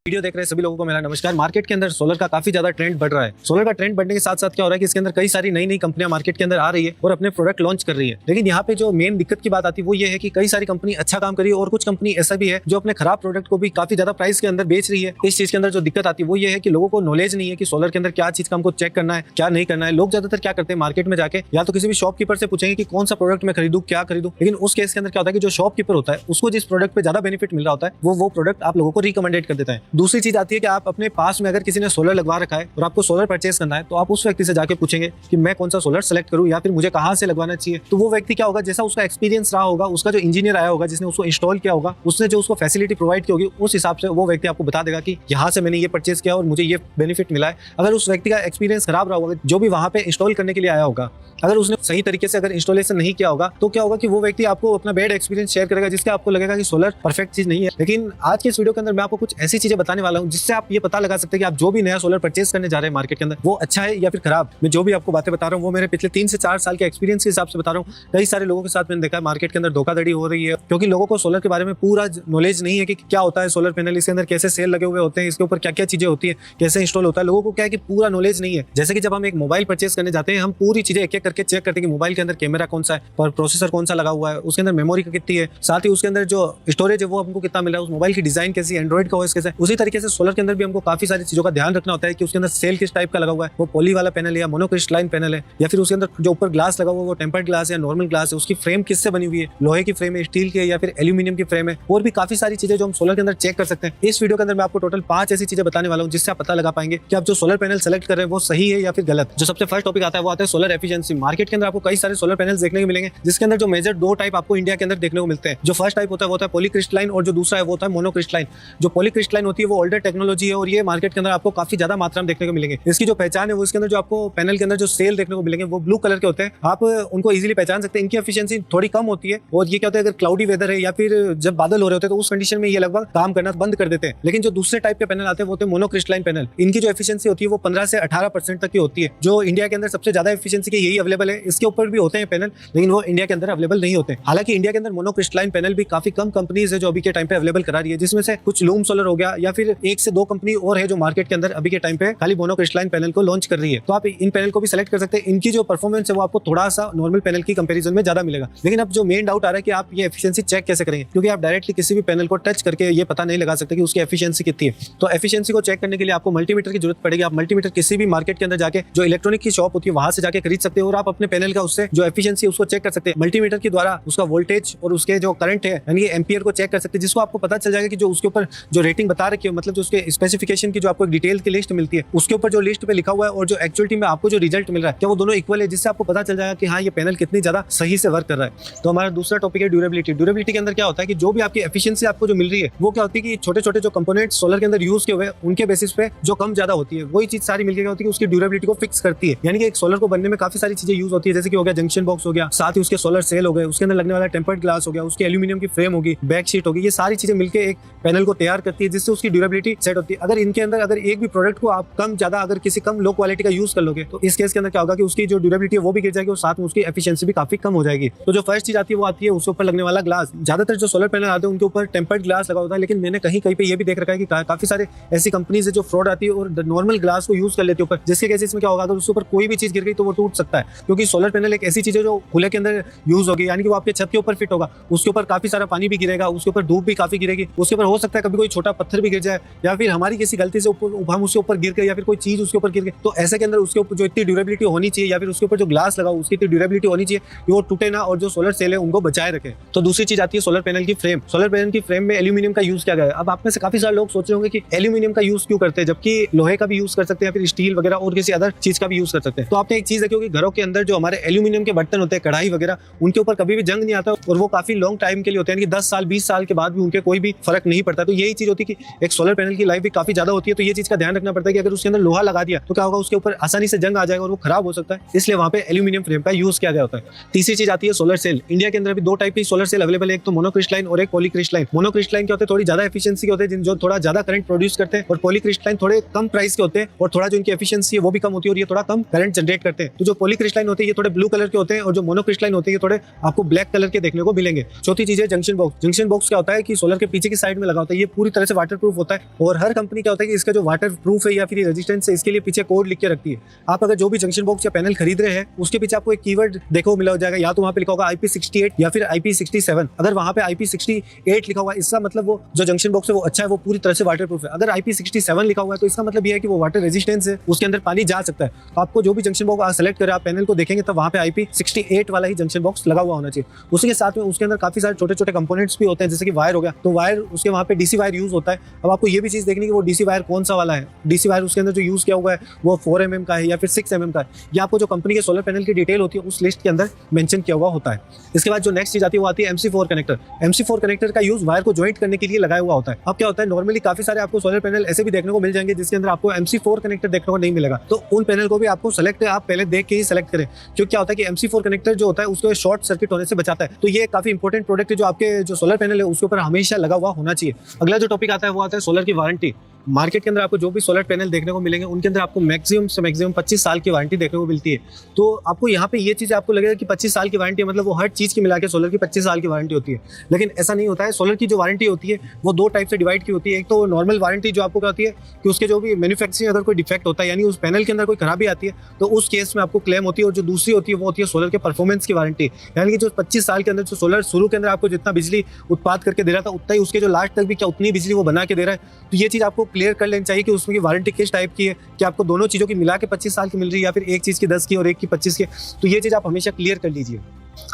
Video देख रहे सभी लोगों को मेरा नमस्कार। मार्केट के अंदर सोलर का काफी ज्यादा ट्रेंड बढ़ रहा है। सोलर का ट्रेंड बढ़ने के साथ साथ क्या हो रहा है कि इसके अंदर कई सारी नई नई कंपनियां मार्केट के अंदर आ रही है और अपने प्रोडक्ट लॉन्च कर रही है। लेकिन यहाँ पे जो मेन दिक्कत की बात आती है वो ये है कि कई सारी कंपनी अच्छा काम कर रही है और कुछ कंपनी ऐसा भी है जो अपने खराब प्रोडक्ट को भी काफी ज्यादा प्राइस के अंदर बेच रही है। इस चीज के अंदर जो दिक्कत आती है वो ये है कि लोगों को नॉलेज नहीं है कि सोलर के अंदर क्या चीज का हमको चेक करना है, क्या नहीं करना है। लोग ज्यादातर क्या करते हैं, मार्केट में जाके या तो किसी भी शॉपकीपर से पूछेंगे कि कौन सा प्रोडक्ट मैं खरीदूं, क्या खरीदूं। लेकिन उस केस के अंदर क्या होता है कि जो शॉपकीपर होता है उसको जिस प्रोडक्ट पे ज्यादा बेनिफिट मिल रहा होता है वो प्रोडक्ट आप लोगों को रिकमेंडेड कर देता है। दूसरी चीज आती है कि आप अपने पास में अगर किसी ने सोलर लगवा रखा है और आपको सोलर परचेस करना है तो आप उस व्यक्ति से जाके पूछेंगे कि मैं कौन सा सोलर सेलेक्ट करूं या फिर मुझे कहां से लगवाना चाहिए। तो वो व्यक्ति क्या होगा, जैसा उसका एक्सपीरियंस रहा होगा, उसका जो इंजीनियर आया होगा जिसने उसको इंस्टॉल किया होगा, उसने जो उसको फैसिलिटी प्रोवाइड की होगी, उस हिसाब से वो व्यक्ति आपको बता देगा कि यहाँ से मैंने ये परचेस किया और मुझे ये बेनिफिट मिला है। अगर उस व्यक्ति का एक्सपीरियंस खराब रहा होगा, जो भी वहां पे इंस्टॉल करने के लिए आया होगा, अगर उसने सही तरीके से अगर इंस्टॉलेशन नहीं किया होगा तो क्या होगा कि वो व्यक्ति आपको अपना बैड एक्सपीरियंस शेयर करेगा जिससे आपको लगेगा कि सोलर परफेक्ट चीज नहीं है। लेकिन आज के इस वीडियो के अंदर मैं आपको कुछ ऐसी चीजें बताने वाला हूं जिससे आप ये पता लगा सकते हैं कि आप जो भी नया सोलर परचेस करने जा रहे हैं मार्केट के अंदर वो अच्छा है या फिर खराब। मैं जो भी आपको बातें बता रहा हूँ वो मेरे पिछले 3 से 4 साल के एक्सपीरियंस के हिसाब से बता रहा हूँ। कई सारे लोगों के साथ मैंने देखा है मार्केट के अंदर धोखाधड़ी हो रही है क्योंकि लोगों को सोलर के बारे में पूरा नॉलेज नहीं है कि क्या होता है सोलर पैनल, इसके अंदर कैसे सेल लगे हुए होते हैं, इसके ऊपर क्या क्या चीजें होती है, कैसे इंस्टॉल होता है। लोगों को क्या है कि पूरा नॉलेज नहीं है। जैसे कि जब हम एक मोबाइल परचेस करने जाते हैं हम पूरी चीजें एक एक करके चेक करते हैं कि मोबाइल के अंदर कैमरा कौन सा है, पर प्रोसेसर कौन सा लगा हुआ है, उसके अंदर मेमोरी कितनी है, साथ ही उसके अंदर जो स्टोरेज है वो हमको कितना मिला है, उस मोबाइल की डिजाइन कैसी है, एंड्रॉइड का ओएस कैसा है। उसी तरीके से सोलर के अंदर भी हमको काफी सारी चीजों का ध्यान रखना होता है कि उसके अंदर सेल किस टाइप का लगा हुआ है, वो पॉली वाला पैनल है या मोनोक्रिस्टलाइन पैनल है, या फिर उसके अंदर जो ऊपर ग्लास लगा हुआ है वो टेम्पर्ड ग्लास है, नॉर्मल ग्लास है, उसकी फ्रेम किससे बनी हुई है, लोहे की फ्रेम है, स्टील की है या फिर एल्यूमिनियम की फ्रेम है। और भी काफी सारी चीजें जो हम सोलर के अंदर चेक कर सकते हैं। इस वीडियो के अंदर मैं आपको टोटल 5 ऐसी चीजें बताने वाला हूं जिससे आप पता लगा पाएंगे कि आप जो सोलर पैनल सेलेक्ट कर रहे हैं वो सही है या फिर गलत। जो सबसे फर्स्ट टॉपिक आता है वो आता है सोलर एफिशिएंसी। मार्केट के अंदर आपको कई सारे सोलर पैनल देखने को मिलेंगे जिसके अंदर जो मेजर 2 टाइप आपको इंडिया के अंदर देखने को मिलते हैं। जो फर्स्ट टाइप होता है वो होता है पॉलीक्रिस्टलाइन और जो दूसरा है वो होता है मोनोक्रिस्टलाइन। जो पॉलीक्रिस्टलाइन होती है वो ओल्डर टेक्नोलॉजी है और ये मार्केट के अंदर आपको काफी ज्यादा मात्रा में देखने को मिलेंगे। इसकी जो पहचान है वो इसके अंदर जो आपको पैनल के अंदर जो सेल देखने को मिलेंगे वो ब्लू कलर के होते हैं। आप उनको इजीली पहचान सकते हैं। इनकी एफिशिएंसी थोड़ी कम होती है और ये क्या होता है, अगर क्लाउडी वेदर है या फिर जब बादल हो रहे होते हैं तो उस कंडीशन में ये लगभग काम करना बंद कर देते हैं। लेकिन जो दूसरे टाइप के पैनल आते हैं वो होते हैं मोनोक्रिस्टलाइन पैनल। इनकी जो एफिशिएंसी होती है वो 15 से 18% तक की होती है। जो इंडिया के अंदर सबसे ज्यादा एफिशिएंसी के यही अवेलेबल है। इसके ऊपर भी होते हैं पैनल लेकिन वो इंडिया के अंदर अवेलेबल नहीं होते। हालांकि इंडिया के अंदर मोनोक्रिस्टलाइन पैनल भी काफी कम कंपनीज है जो अभी के टाइम पे अवेलेबल करा रही है, जिसमें से कुछ लूम सोलर हो गया या फिर 1 से 2 कंपनी और है जो मार्केट के अंदर अभी के टाइम पे खाली मोनोक्रिस्टलाइन पैनल को लॉन्च कर रही है। तो आप इन पैनल को भी सेलेक्ट कर सकते हैं। इनकी जो परफॉर्मेंस है वो आपको थोड़ा सा नॉर्मल पैनल की कंपैरिजन में ज्यादा मिलेगा। लेकिन अब जो मेन डाउट आ रहा है कि आप ये एफिशिएंसी चेक कैसे करेंगे, क्योंकि आप डायरेक्टली किसी भी पैनल को टच करके ये पता नहीं लगा सकते कि उसकी एफिशिएंसी कितनी है। तो एफिशिएंसी को चेक करने के लिए आपको मल्टीमीटर की जरूरत पड़ेगी। आप मल्टीमीटर किसी भी मार्केट के अंदर जाके जो इलेक्ट्रॉनिक की शॉप होती है वहां से जाके खरीद सकते हो और आप अपने पैनल का उससे जो एफिशिएंसी उसको चेक कर सकते हैं। मल्टीमीटर के द्वारा उसका वोल्टेज और उसके जो करंट है यानी कि एम्पियर को चेक कर सकते हैं, जिसको आपको पता चल जाएगा कि जो उसके ऊपर जो रेटिंग बता रखी है, मतलब जो उसके स्पेसिफिकेशन की जो आपको डिटेल की लिस्ट मिलती है उसके ऊपर जो लिस्ट पे लिखा हुआ है और जो एक्चुअलिटी में आपको जो रिजल्ट मिल रहा है क्या वो दोनों इक्वल है, जिससे आपको पता चल जाएगा कि हाँ ये पैनल कितनी ज्यादा सही से वर्क कर रहा है। तो हमारा दूसरा टॉपिक है ड्यूरेबिलिटी। ड्यूरेबिलिटी के अंदर क्या होता है कि जो भी आपकी एफिशिएंसी आपको जो मिल रही है वो क्या होती है कि छोटे छोटे जो कंपोनेंट सोलर के अंदर यूज किए हुए उनके बेसिस पे जो कम ज्यादा होती है वही चीज सारी मिलकर होती है उसकी ड्यूरेबिलिटी को फिक्स करती है। यानी कि एक सोलर को बनने में काफी सारी चीजें यूज होती है, जैसे कि हो गया जंक्शन बॉक्स हो गया, साथ ही उसके सोलर सेल हो गए, उसके अंदर लगने वाला टेम्पर्ड ग्लास हो गया, उसकी एल्यूमिनियम की फ्रेम होगी, बैक शीट होगी, ये सारी चीजें मिलकर एक पैनल को तैयार करती है जिससे उसकी ड्यूरेबिलिटी सेट होती है। अगर इनके अंदर अगर एक भी प्रोडक्ट को आप कम ज्यादा अगर किसी कम लो क्वालिटी का यूज कर लोगे तो इस केस के अंदर क्या होगा कि उसकी जो ड्यूरेबिलिटी है वो भी गिर जाएगी और साथ में उसकी एफिशिएंसी भी काफी कम हो जाएगी। तो जो फर्स्ट चीज आती है वो आती है उसके ऊपर लगने वाला ग्लास। ज्यादातर जो सोलर पैनल आते हैं उनके ऊपर टेम्पर्ड ग्लास लगा होता है, लेकिन मैंने कहीं कहीं पे ये भी देख रखा है कि काफी सारे ऐसी कंपनीज है जो फ्रॉड आती है और नॉर्मल ग्लास को यूज कर लेती है ऊपर, जिसके केसेस में क्या होगा अगर उसके ऊपर कोई भी चीज गिर गई तो वो टूट सकता है। क्योंकि सोलर पैनल एक ऐसी चीज है जो खुले के अंदर यूज होगी, यानी कि वो आपके छत के ऊपर फिट होगा, उसके ऊपर काफी सारा पानी भी गिरेगा, उसके ऊपर धूप भी काफी गिरेगी, उसके ऊपर हो सकता है कभी कोई छोटा पत्थर भी गिर जाए या फिर हमारी किसी गलती से हम उसके ऊपर गिर गए या फिर कोई चीज उसके ऊपर गिर गई। तो ऐसे के अंदर उसके ऊपर जो इतनी ड्यूरेबिलिटी होनी चाहिए या फिर उसके ऊपर जो ग्लास लगा उसकी इतनी ड्यूरेबिलिटी होनी चाहिए कि वो टूटे ना और जो सोलर सेल है उनको बचाए रखे। तो दूसरी चीज आती है सोलर पैनल की फ्रेम। सोलर पैनल की फ्रेम में एल्यूमिनियम का यूज किया गया है। अब आप में से काफी सारे लोग सोच रहे होंगे कि एल्यूमिनियम का यूज क्यों करते हैं जबकि लोहे का भी यूज कर सकते हैं या फिर स्टील वगैरह और किसी अदर चीज का भी यूज कर सकते हैं। तो आपने एक चीज है क्योंकि घरों के अंदर जो हमारे एल्यूमिनियम के बर्तन होते हैं, कढ़ाई वगैरह, उनके ऊपर कभी भी जंग नहीं आता और वो काफी लॉन्ग टाइम के लिए होते हैं, यानी कि 10 साल 20 साल के बाद भी उनके कोई भी फर्क नहीं पड़ता। तो यही चीज होती है कि एक सोलर पैनल की लाइफ भी काफी ज्यादा होती है। तो ये चीज का ध्यान रखना पड़ता है कि अगर उसके अंदर लोहा लगा दिया तो क्या होगा, उसके ऊपर आसानी से जंग आ जाएगा और वो खराब हो सकता है, इसलिए वहां पे एल्यूमिनियम फ्रेम का यूज किया गया होता है। तीसरी चीज आती है सोलर सेल। इंडिया के अंदर भी 2 टाइप की सोलर सेल अवेलेबल है, एक तो मोनोक्रिस्टलाइन और एक पॉलीक्रिस्टलाइन। मोनोक्रिस्टलाइन के होते हैं थोड़ी ज्यादा एफिशिएंसी के होते हैं, जो थोड़ा ज्यादा करंट प्रोड्यूस करते हैं, और पॉलीक्रिस्टलाइन थोड़े कम प्राइस के होते हैं और थोड़ा जो इनकी एफिशिएंसी है वो भी कम होती है और ये थोड़ा कम करंट जनरेट करते हैं। तो जो पॉलीक्रिस्टलाइन होते हैं ये थोड़े ब्लू कलर के होते हैं और जो मोनोक्रिस्टलाइन होते हैं ये थोड़े आपको ब्लैक कलर के देखने को मिलेंगे। चौथी चीज है जंक्शन बॉक्स। जंक्शन बॉक्स क्या होता है कि सोलर के पीछे की साइड में लगा होता है, ये पूरी तरह से वाटरप्रूफ प्रूफ होता है और हर कंपनी क्या होता है कि इसका जो वाटर प्रूफ है या फिर रेजिस्टेंस है इसके लिए पीछे कोड लिख के रखती है। आप अगर जो भी जंक्शन बॉक्स या पैनल खरीद रहे हैं उसके पीछे आपको एक कीवर्ड देखो मिला हो जाएगा, या तो वहाँ पे लिखा होगा IP68 या फिर IP67। अगर वहाँ पे IP68 लिखा हुआ है इसका मतलब वो जो जंक्शन बॉक्स है वो अच्छा है, वो पूरी तरह से वाटर प्रूफ है। अगर IP67 लिखा हुआ है तो इसका मतलब ये है कि वो वाटर रेजिस्टेंस है, उसके अंदर पानी जा सकता है। तो आपको जो भी जंक्शन बॉक्स सेलेक्ट करें आप पैनल को देखेंगे तो वहाँ पे IP68 वाला ही जंक्शन बॉक्स लगा हुआ होना चाहिए। उसी के साथ में उसके अंदर काफी सारे छोटे छोटे कंपोनेंट्स भी होते हैं, जैसे कि वायर हो गया, तो वायर उसके वहाँ पे डीसी वायर यूज होता है। अब आपको ये भी चीज देखनी कि वो डीसी वायर कौन सा वाला है, डीसी वायर उसके अंदर जो यूज किया हुआ है वो 4 mm का है या फिर 6 mm का है, या आपको जो कंपनी के सोलर पैनल की डिटेल होती है उस लिस्ट के अंदर मेंशन किया हुआ होता है। इसके बाद जो नेक्स्ट चीज आती है वो आती है MC4 कनेक्टर। MC4 कनेक्टर का यूज वायर को ज्वाइंट करने के लिए लगाया हुआ होता है। अब क्या होता है, नॉर्मली काफी सारे आपको सोलर पैनल ऐसे भी देखने को मिल जाएंगे जिसके अंदर आपको MC4 कनेक्टर देखने को नहीं मिलेगा, तो उन पैनल को भी आपको सेलेक्ट आप पहले देख के ही सेलेक्ट करें, क्योंकि क्या होता है कि MC4 कनेक्टर जो होता है उसको शॉर्ट सर्किट होने से बचाता है। तो ये काफी इंपॉर्टेंट प्रोडक्ट है जो आपके जो सोलर पैनल है उसके ऊपर हमेशा लगा हुआ होना चाहिए। अगला जो टॉपिक आता है वो आता है सोलर की वारंटी। मार्केट के अंदर आपको जो भी सोलर पैनल देखने को मिलेंगे उनके अंदर आपको मैक्सिमम से मैक्सिमम 25 साल की वारंटी देखने को मिलती है। तो आपको यहाँ पे ये चीज़ आपको लगेगा कि 25 साल की वारंटी मतलब वो हर चीज़ की मिला के सोलर की 25 साल की वारंटी होती है, लेकिन ऐसा नहीं होता है। सोलर की जो वारंटी होती है वो 2 टाइप से डिवाइड की होती है। एक तो नॉर्मल वारंटी जो आपको क्या होती है कि उसके जो भी मैन्युफैक्चरिंग अगर कोई डिफेक्ट होता है यानी उस पैनल के अंदर कोई खराबी आती है तो उस केस में आपको क्लेम होती है। और जो दूसरी होती है वो होती है सोलर के परफॉर्मेंस की वारंटी, यानी कि जो 25 साल के अंदर जो सोलर शुरू के अंदर आपको जितना बिजली उत्पाद करके दे रहा था उतना ही उसके जो लास्ट तक भी क्या उतनी बिजली वो बना के दे रहा है। तो ये चीज़ आपको क्लियर कर लेनी चाहिए कि उसमें की वारंटी किस टाइप की है, कि आपको दोनों चीज़ों की मिला के 25 साल की मिल रही है या फिर एक चीज़ की 10 की और एक की 25 की। तो ये चीज़ आप हमेशा क्लियर कर लीजिए।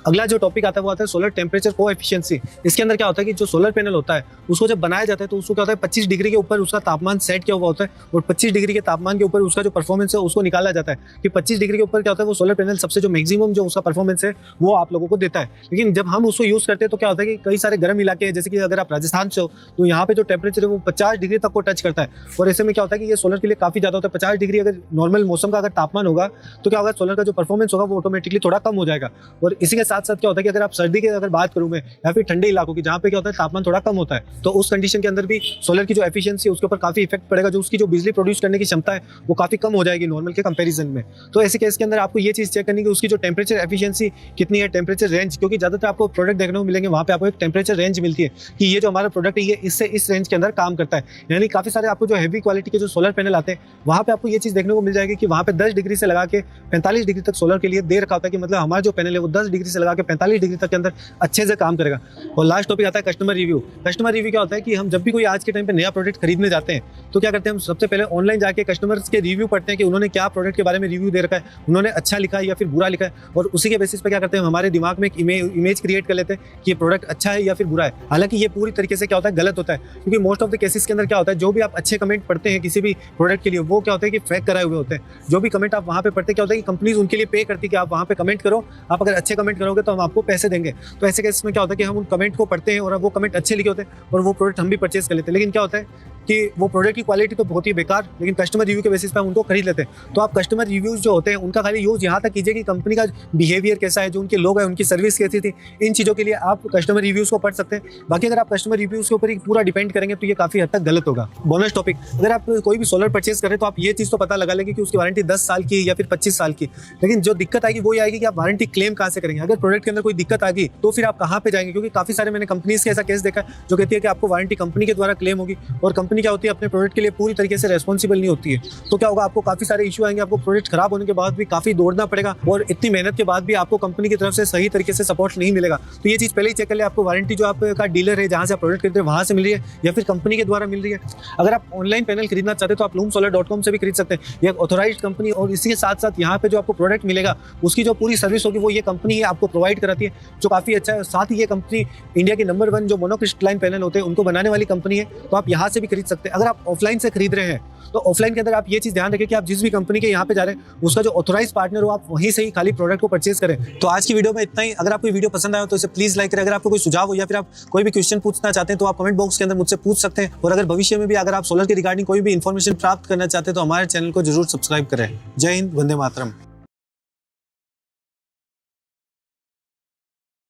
अगला जो टॉपिक आता है वो आता है सोलर टेम्परेचर कोएफिशिएंसी। इसके अंदर क्या होता है कि जो सोलर पैनल होता है उसको जब बनाया जाता है तो उसको क्या होता है 25 डिग्री के ऊपर उसका तापमान सेट किया हुआ होता है और 25 डिग्री के तापमान के ऊपर उसका जो परफॉर्मेंस है उसको निकाला जाता है कि 25 डिग्री के ऊपर क्या होता है वो सोलर पैनल सबसे जो मैक्सिमम जो उसका परफॉर्मेंस है वो आप लोगों को देता है। लेकिन जब हम उसको यूज़ करते हैं तो क्या होता है कि कई सारे गर्म इलाके हैं, जैसे कि अगर आप राजस्थान से हो तो यहाँ पे जो टेम्परेचर है वो 50 डिग्री तक को टच करता है। और ऐसे में क्या होता है कि ये सोलर के लिए काफ़ी ज़्यादा होता है। 50 डिग्री अगर नॉर्मल मौसम का अगर तापमान होगा तो क्या होगा, सोलर का जो परफॉर्मेंस होगा वो ऑटोमेटिकली थोड़ा कम हो जाएगा। और इसी के साथ साथ क्या होता है कि अगर आप सर्दी की अगर बात करूं मैं या फिर ठंडे इलाकों की जहां पे क्या होता है तापमान थोड़ा कम होता है, तो उस कंडीशन के अंदर भी सोलर की जो एफिशिएंसी है उसके ऊपर काफी इफेक्ट पड़ेगा। जो उसकी जो बिजली प्रोड्यूस करने की क्षमता है वो काफी कम हो जाएगी नॉर्मल के कंपैरिजन में। तो ऐसे केस के अंदर आपको ये चीज चेक करनी कि उसकी जो टेम्परेचर एफिशिएंसी कितनी है, टेम्परेचर रेंज, क्योंकि ज्यादातर आपको प्रोडक्ट देखने को मिलेंगे वहां पे आपको एक टेम्परेचर रेंज मिलती है कि ये जो हमारा प्रोडक्ट है ये इससे इस रेंज के अंदर काम करता है। यानी काफी सारे आपको जो हैवी क्वालिटी के जो सोलर पैनल आते हैं वहां पे आपको ये चीज देखने को मिल जाएगी कि वहां पे 10 डिग्री से लगा के 45 डिग्री तक सोलर के लिए दे रखा होता है कि मतलब हमारा जो पैनल है वो 10 डिग्री से लगा के 45 डिग्री तक के अंदर अच्छे से काम करेगा। और लास्ट टॉपिक आता है कस्टमर रिव्यू। कस्टमर रिव्यू क्या होता है कि हम जब भी कोई आज के टाइम पे नया प्रोडक्ट खरीदने जाते हैं तो क्या करते हैं, हम सबसे पहले ऑनलाइन जाके कस्टमर्स के रिव्यू पढ़ते हैं कि उन्होंने क्या प्रोडक्ट के बारे में रिव्यू दे रखा है, उन्होंने अच्छा लिखा है या फिर बुरा लिखा है, और उसी के बेसिस पे क्या करते हैं हमारे दिमाग में एक इमेज क्रिएट कर लेते हैं कि ये प्रोडक्ट अच्छा है या फिर बुरा है। हालांकि ये पूरी तरीके से क्या होता है गलत होता है, क्योंकि मोस्ट ऑफ द केसेस के अंदर क्या होता है जो भी आप अच्छे कमेंट पढ़ते हैं किसी भी प्रोडक्ट के लिए वो क्या होता है कि फेक कराए हुए होते हैं। जो भी कमेंट आप वहाँ पे पढ़ते क्या होता है कि कंपनीज उनके लिए पे करती है कि आप वहाँ पे कमेंट करो, आप अगर अच्छे कमेंट करोगे तो हम आपको पैसे देंगे। तो ऐसे केस में क्या होता है कि हम उन कमेंट को पढ़ते हैं और वो कमेंट अच्छे लिखे होते हैं और वो प्रोडक्ट हम भी परचेज कर लेते हैं। लेकिन क्या होता है कि वो प्रोडक्ट की क्वालिटी तो बहुत ही बेकार, लेकिन कस्टमर रिव्यू के बेसिस पे हम उनको खरीद लेते हैं। तो आप कस्टमर रिव्यूज जो होते हैं उनका खाली यूज यहाँ तक कीजिए कि कंपनी का बिहेवियर कैसा है, जो उनके लोग हैं उनकी सर्विस कैसी थी, इन चीज़ों के लिए आप कस्टमर रिव्यूज को पढ़ सकते हैं। बाकी अगर आप कस्टमर रिव्यूज के ऊपर ही पूरा डिपेंड करेंगे तो ये काफ़ी हद तक गलत होगा। बोनस टॉपिक, अगर आप कोई भी सोलर परचेज करें तो आप ये चीज़ तो पता लगा लेंगे कि उसकी वारंटी 10 साल की या फिर 25 साल की, लेकिन जो दिक्कत आएगी वो ये आएगी कि आप वारंटी क्लेम कहाँ से करेंगे। अगर प्रोडक्ट के अंदर कोई दिक्कत आ गई तो फिर आप कहाँ पे जाएंगे, क्योंकि काफ़ी सारे मैंने कंपनीज के ऐसा केस देखा है जो कहती है कि आपको वारंटी कंपनी के द्वारा क्लेम होगी और कंपनी क्या होती है अपने प्रोडक्ट के लिए पूरी तरीके से रेस्पॉन्सिबल नहीं होती है। तो क्या होगा, आपको काफी सारे इशू आएंगे, आपको प्रोडक्ट खराब होने के बाद भी काफी दौड़ना पड़ेगा और इतनी मेहनत के बाद भी आपको कंपनी की तरफ से सही तरीके से सपोर्ट नहीं मिलेगा। तो ये चीज पहले ही चेक कर ले, आपको वारंटी जो आपका डीलर है जहां से आप प्रोडक्ट खरीदते हैं वहां से मिल रही है या फिर कंपनी के द्वारा मिल रही है। अगर आप ऑनलाइन पैनल खरीदना चाहते हैं तो आप loomsolar.com से भी खरीद सकते हैं, ये ऑथोराइज्ड कंपनी। और इसी के साथ साथ यहाँ पे जो आपको प्रोडक्ट मिलेगा उसकी जो पूरी सर्विस होगी वो ये कंपनी ही आपको प्रोवाइड कराती है, जो काफी अच्छा है। साथ ही ये कंपनी इंडिया की नंबर 1 जो मोनोक्रिस्टलाइन पैनल होते हैं उनको बनाने वाली कंपनी है, तो आप यहाँ से भी खरीद सकते हैं। अगर आप ऑफलाइन से खरीद रहे हैं तो ऑफलाइन के अंदर आप ये चीज ध्यान रखें कि आप जिस भी कंपनी के यहाँ पे जा रहे हैं उसका जो ऑथोराइज पार्टनर हो आप वहीं से ही खाली प्रोडक्ट को परचेज करें। तो आज की वीडियो में इतना ही। अगर आपको वीडियो पसंद आया तो इसे प्लीज लाइक करें। अगर आपको कोई सुझाव हो या फिर आप कोई भी क्वेश्चन पूछना चाहते हैं तो आप कमेंट बॉक्स के अंदर मुझसे पूछ सकते हैं। और अगर भविष्य में भी अगर आप सोलर के रिगार्डिंग कोई भी इन्फॉर्मेशन प्राप्त करना चाहते हैं तो हमारे चैनल को जरूर सब्सक्राइब करें। जय हिंद, वंदे मातरम।